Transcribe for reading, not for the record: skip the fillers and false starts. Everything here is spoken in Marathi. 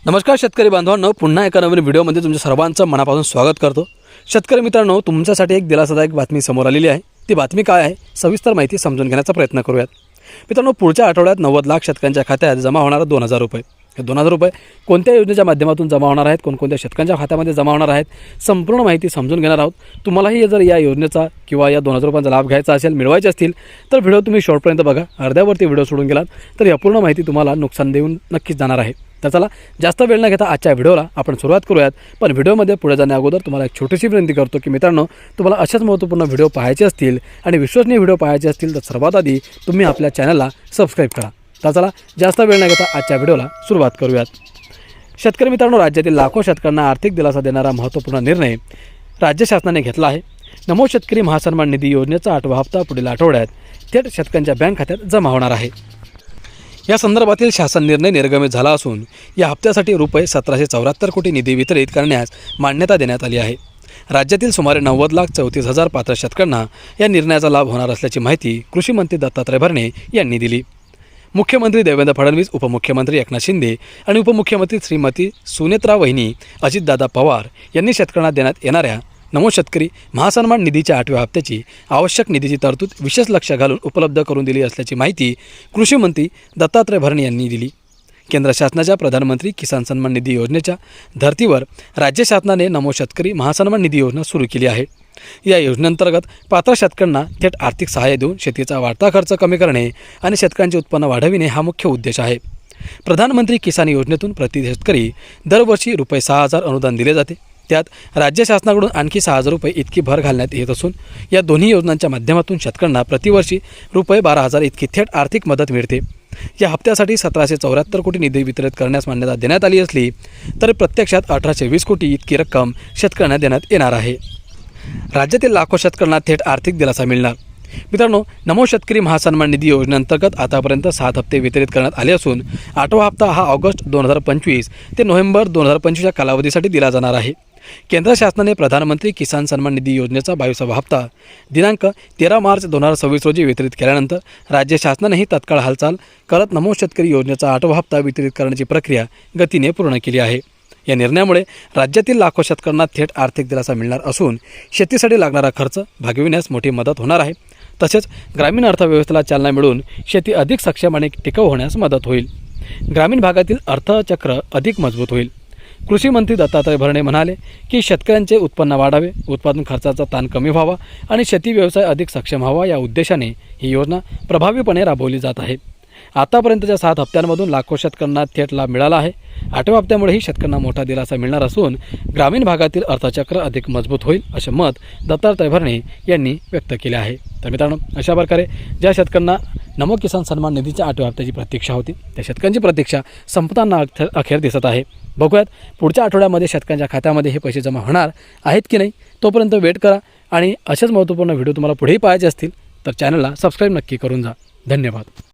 नमस्कार शेतकरी बांधवांनो, पुन्हा एका नवीन व्हिडिओमध्ये तुमच्या सर्वांचं मनापासून स्वागत करतो। शेतकरी मित्रांनो, तुमच्यासाठी एक दिलासादायक बातमी समोर आलेली आहे। ती बातमी काय आहे, सविस्तर माहिती समजून घेण्याचा प्रयत्न करूयात। मित्रांनो, पुढच्या आठवड्यात 90 लाख शेतकऱ्यांच्या खात्यात जमा होणार 2000 रुपये। हे 2000 रुपये कोणत्या योजनेच्या माध्यमातून जमा होणार आहेत, कोणकोणत्या शेतकऱ्यांच्या खात्यामध्ये जमा होणार आहेत, संपूर्ण माहिती समजून घेणार आहोत। तुम्हालाही जर या योजनेचा किंवा या 2000 रुपयांचा लाभ घ्यायचा असेल, मिळवायचे असतील तर व्हिडिओ तुम्ही शेवटपर्यंत बघा। अर्ध्यावरती व्हिडिओ सोडून गेलात तर या पूर्ण माहिती तुम्हाला नुकसान देऊन नक्कीच जाणार आहे। तर चला, जास्त वेळ न घेता आजच्या व्हिडिओला आपण सुरुवात करूयात। पण व्हिडिओमध्ये पुढे जाण्या अगोदर तुम्हाला एक छोटीशी विनंती करतो की मित्रांनो, तुम्हाला अशाच महत्त्वपूर्ण व्हिडिओ पाहायचे असतील आणि विश्वसनीय व्हिडिओ पाहायचे असतील तर सर्वात आधी तुम्ही आपल्या चॅनलला सबस्क्राईब करा। तर चला, जास्त वेळ न घेता आजच्या व्हिडिओला सुरुवात करूयात। शेतकरी मित्रांनो, राज्यातील लाखो शेतकऱ्यांना आर्थिक दिलासा देणारा महत्त्वपूर्ण निर्णय राज्य शासनाने घेतला आहे। नमो शेतकरी महासन्मान निधी योजनेचा 8वा हप्ता पुढील आठवड्यात थेट शेतकऱ्यांच्या बँक खात्यात जमा होणार आहे। या संदर्भातील शासन निर्णय निर्गमित झाला असून या हप्त्यासाठी रुपये 1774 कोटी निधी वितरित करण्यास मान्यता देण्यात आली आहे। राज्यातील सुमारे 90,34,000 पात्र शेतकऱ्यांना या निर्णयाचा लाभ होणार असल्याची माहिती कृषी मंत्री दत्तात्रय भरणे यांनी दिली। मुख्यमंत्री देवेंद्र फडणवीस, उपमुख्यमंत्री एकनाथ शिंदे आणि उपमुख्यमंत्री श्रीमती सुनेत्रा वहिनी अजितदादा पवार यांनी शेतकऱ्यांना देण्यात येणाऱ्या नमो शेतकरी महासन्मान निधीच्या 8व्या हप्त्याची आवश्यक निधीची तरतूद विशेष लक्ष घालून उपलब्ध करून दिली असल्याची माहिती कृषी मंत्री दत्तात्रय भरणे यांनी दिली। केंद्र शासनाच्या प्रधानमंत्री किसान सन्मान निधी योजनेच्या धर्तीवर राज्य शासनाने नमो शेतकरी महासन्मान निधी योजना सुरू केली आहे। या योजनेअंतर्गत पात्र शेतकऱ्यांना थेट आर्थिक सहाय्य देऊन शेतीचा वाढता खर्च कमी करणे आणि शेतकऱ्यांचे उत्पन्न वाढविणे हा मुख्य उद्देश आहे। प्रधानमंत्री किसान योजनेतून प्रति शेतकरी दरवर्षी रुपये 6000 अनुदान दिले जाते। त्यात राज्य शासनाकडून आणखी 6000 रुपये इतकी भर घालण्यात येत असून या दोन्ही योजनांच्या माध्यमातून शेतकऱ्यांना प्रतिवर्षी रुपये 12000 इतकी थेट आर्थिक मदत मिळते। या हप्त्यासाठी 1774 कोटी निधी वितरित करण्यास मान्यता देण्यात आली असली तर प्रत्यक्षात 1820 कोटी इतकी रक्कम शेतकऱ्यांना देण्यात येणार आहे। राज्यातील लाखो शेतकऱ्यांना थेट आर्थिक दिलासा मिळणार। मित्रांनो, नमो शेतकरी महासन्मान निधी योजनेअंतर्गत आतापर्यंत 7 हप्ते वितरित करण्यात आले असून 8वा हप्ता हा ऑगस्ट 2025 ते नोव्हेंबर 2025 या कालावधीसाठी दिला जाणार आहे। केंद्र शासनाने प्रधानमंत्री किसान सन्मान निधी योजनेचा 22वा हप्ता दिनांक 13 मार्च 2026 रोजी वितरित केल्यानंतर राज्य शासनानेही तत्काळ हालचाल करत नमो शेतकरी योजनेचा 8वा हप्ता वितरित करण्याची प्रक्रिया गतीने पूर्ण केली आहे। या निर्णयामुळे राज्यातील लाखो शेतकऱ्यांना थेट आर्थिक दिलासा मिळणार असून शेतीसाठी लागणारा खर्च भागविण्यास मोठी मदत होणार आहे। तसेच ग्रामीण अर्थव्यवस्थेला चालना मिळून शेती अधिक सक्षम आणि टिकाऊ होण्यास मदत होईल। ग्रामीण भागातील अर्थचक्र अधिक मजबूत होईल। कृषी मंत्री दत्तात्रय भरणे म्हणाले की शेतकऱ्यांचे उत्पन्न वाढावे, उत्पादन खर्चाचा ताण कमी व्हावा आणि शेती व्यवसाय अधिक सक्षम व्हावा या उद्देशाने ही योजना प्रभावीपणे राबवली जात आहे। आतापर्यंतच्या 7 हप्त्यांमधून लाखो शेतकऱ्यांना थेट लाभ मिळाला आहे। 8व्या हप्त्यामुळेही शेतकऱ्यांना मोठा दिलासा मिळणार असून ग्रामीण भागातील अर्थचक्र अधिक मजबूत होईल असे मत दत्तात्रय भरणे यांनी व्यक्त केले आहे। तर मित्रांनो, अशा प्रकारे ज्या शेतकऱ्यांना नमो किसान सन्मान निधीच्या 8व्या हप्त्याची प्रतीक्षा होती त्या शेतकऱ्यांची प्रतीक्षा संपताना अखेर दिसत आहे। बघूयात पुढच्या आठवड्यामध्ये शेतकऱ्यांच्या खात्यामध्ये हे पैसे जमा होणार आहेत की नाही। तोपर्यंत वेट करा आणि असेच महत्त्वपूर्ण व्हिडिओ तुम्हाला पुढेही पाहायचे असतील तर चॅनलला सबस्क्राईब नक्की करून जा। धन्यवाद।